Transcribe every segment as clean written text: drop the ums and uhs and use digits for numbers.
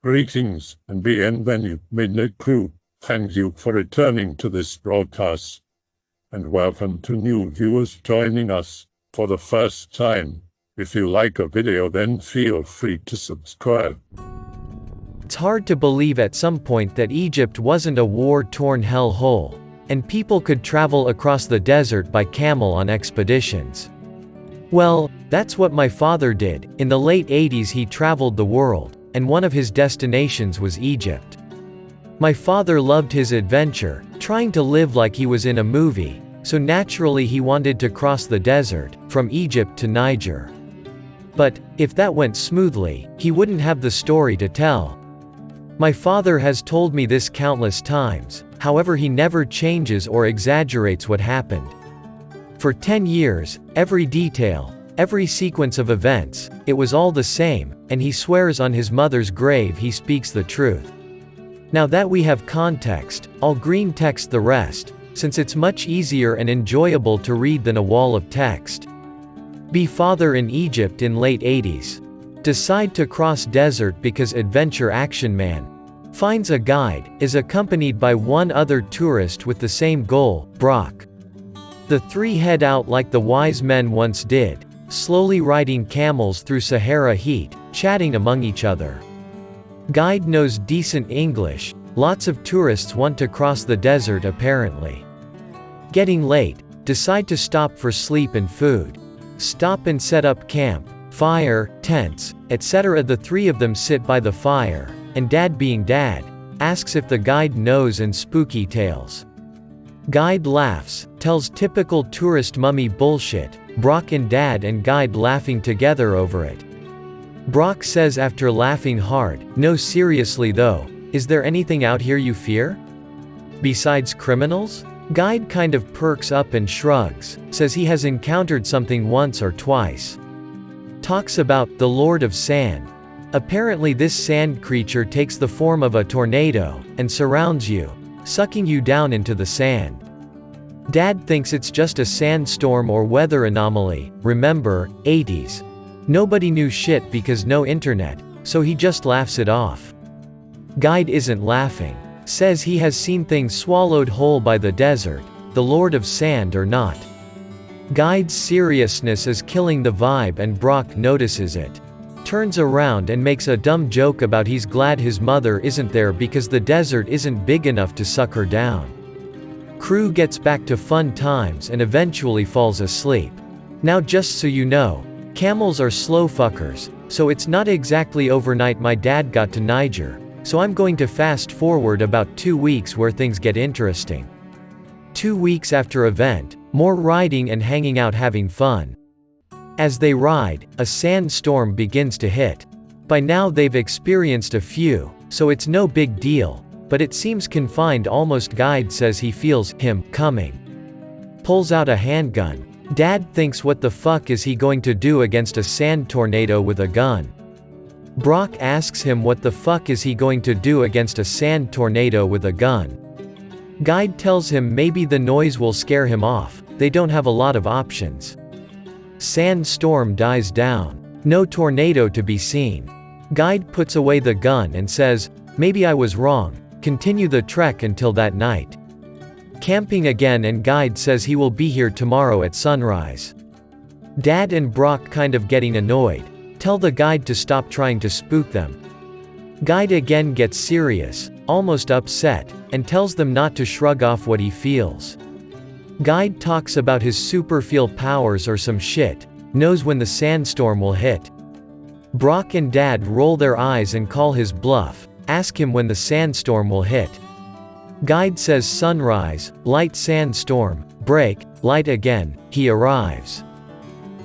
Greetings and bienvenue, midnight crew. Thank you for returning to this broadcast, and welcome to new viewers joining us for the first time. If you like a video, then feel free to subscribe. It's hard to believe at some point that Egypt wasn't a war-torn hellhole, and people could travel across the desert by camel on expeditions. Well, that's what my father did. In the late 80s he traveled the world, and one of his destinations was Egypt. My father loved his adventure, trying to live like he was in a movie, so naturally he wanted to cross the desert, from Egypt to Niger. But, if that went smoothly, he wouldn't have the story to tell. My father has told me this countless times, however he never changes or exaggerates what happened. For 10 years, every detail, every sequence of events, it was all the same, and he swears on his mother's grave he speaks the truth. Now that we have context, I'll green text the rest, since it's much easier and enjoyable to read than a wall of text. Be father in Egypt in late 80s. Decide to cross desert because adventure action man. Finds a guide, is accompanied by one other tourist with the same goal, Brock. The three head out like the wise men once did, slowly riding camels through Sahara heat, chatting among each other. Guide knows decent English, lots of tourists want to cross the desert apparently. Getting late, decide to stop for sleep and food. Stop and set up camp, fire, tents, etc. The three of them sit by the fire, and Dad, being Dad, asks if the guide knows and spooky tales. Guide laughs, tells typical tourist mummy bullshit, Brock and Dad and Guide laughing together over it. Brock says after laughing hard, "No, seriously though, is there anything out here you fear? Besides criminals?" Guide kind of perks up and shrugs, says he has encountered something once or twice. Talks about the Lord of Sand. Apparently this sand creature takes the form of a tornado, and surrounds you, sucking you down into the sand. Dad thinks it's just a sandstorm or weather anomaly. Remember, 80s. Nobody knew shit because no internet, so he just laughs it off. Guide isn't laughing. Says he has seen things swallowed whole by the desert, the Lord of Sand or not. Guide's seriousness is killing the vibe and Brock notices it. Turns around and makes a dumb joke about he's glad his mother isn't there because the desert isn't big enough to suck her down. Crew gets back to fun times and eventually falls asleep. Now just so you know, camels are slow fuckers, so it's not exactly overnight my dad got to Niger, so I'm going to fast forward about 2 weeks where things get interesting. 2 weeks after event, more riding and hanging out having fun. As they ride, a sandstorm begins to hit. By now they've experienced a few, so it's no big deal, but it seems confined almost. Guide says he feels him coming. Pulls out a handgun. Dad thinks what the fuck is he going to do against a sand tornado with a gun? Brock asks him what the fuck is he going to do against a sand tornado with a gun? Guide tells him maybe the noise will scare him off, they don't have a lot of options. Sandstorm dies down. No tornado to be seen. Guide puts away the gun and says, "Maybe I was wrong, continue the trek until that night." Camping again and Guide says he will be here tomorrow at sunrise. Dad and Brock kind of getting annoyed, tell the guide to stop trying to spook them. Guide again gets serious, almost upset, and tells them not to shrug off what he feels. Guide talks about his super feel powers or some shit, knows when the sandstorm will hit. Brock and Dad roll their eyes and call his bluff, ask him when the sandstorm will hit. Guide says sunrise, light sandstorm, break, light again, he arrives.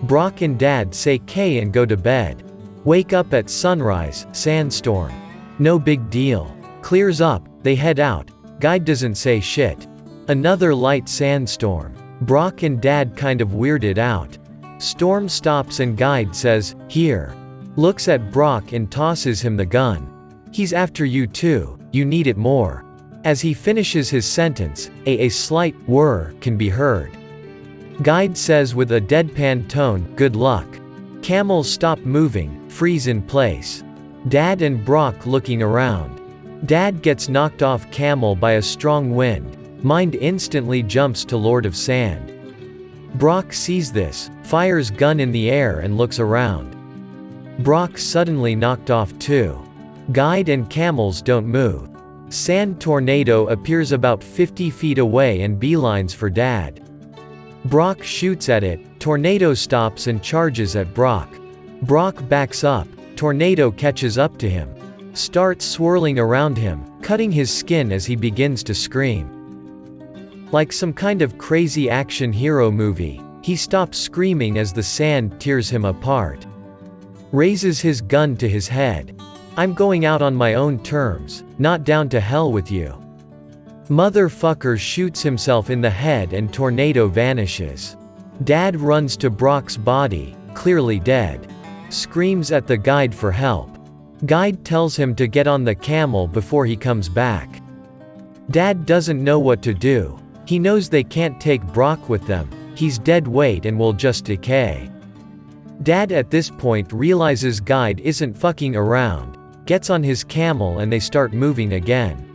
Brock and Dad say K and go to bed. Wake up at sunrise, sandstorm. No big deal. Clears up, they head out, Guide doesn't say shit. Another light sandstorm. Brock and Dad kind of weirded out. Storm stops and Guide says, "Here." Looks at Brock and tosses him the gun. "He's after you too, you need it more." As he finishes his sentence, a slight whir can be heard. Guide says with a deadpan tone, "Good luck." Camels stop moving, freeze in place. Dad and Brock looking around. Dad gets knocked off camel by a strong wind. Mind instantly jumps to Lord of Sand. Brock sees this, fires gun in the air and looks around. Brock suddenly knocked off too. Guide and camels don't move. Sand tornado appears about 50 feet away and beelines for Dad. Brock shoots at it, tornado stops and charges at Brock. Brock backs up, tornado catches up to him. Starts swirling around him, cutting his skin as he begins to scream. Like some kind of crazy action hero movie, he stops screaming as the sand tears him apart. Raises his gun to his head. I'm going out on my own terms, not down to hell with you. Motherfucker shoots himself in the head and tornado vanishes. Dad runs to Brock's body, clearly dead. Screams at the guide for help. Guide tells him to get on the camel before he comes back. Dad doesn't know what to do. He knows they can't take Brock with them, he's dead weight and will just decay. Dad at this point realizes Guide isn't fucking around, gets on his camel and they start moving again.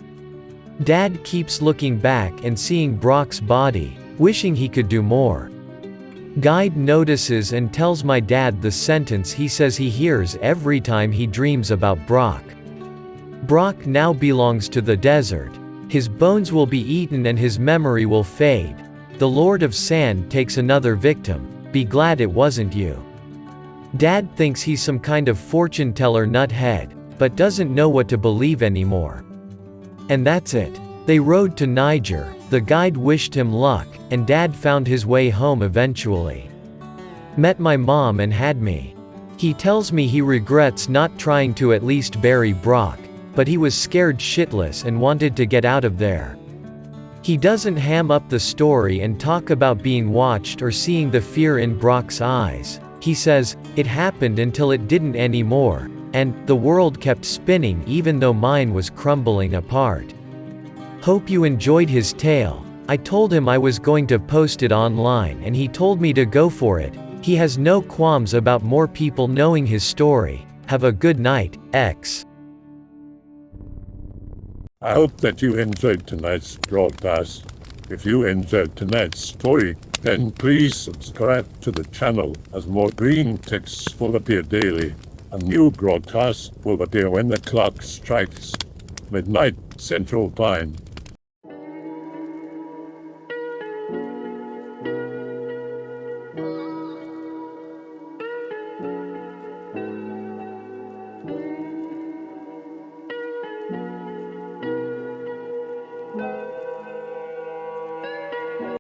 Dad keeps looking back and seeing Brock's body, wishing he could do more. Guide notices and tells my dad the sentence he says he hears every time he dreams about Brock. Brock now belongs to the desert. His bones will be eaten and his memory will fade. The Lord of Sand takes another victim. Be glad it wasn't you. Dad thinks he's some kind of fortune teller nuthead, but doesn't know what to believe anymore. And that's it. They rode to Niger, the guide wished him luck, and Dad found his way home eventually. Met my mom and had me. He tells me he regrets not trying to at least bury Brock, but he was scared shitless and wanted to get out of there. He doesn't ham up the story and talk about being watched or seeing the fear in Brock's eyes. He says, it happened until it didn't anymore, and the world kept spinning even though mine was crumbling apart. Hope you enjoyed his tale. I told him I was going to post it online and he told me to go for it. He has no qualms about more people knowing his story. Have a good night, X. I hope that you enjoyed tonight's broadcast. If you enjoyed tonight's story, then please subscribe to the channel as more Greentext will appear daily. A new broadcast will appear when the clock strikes midnight Central Time.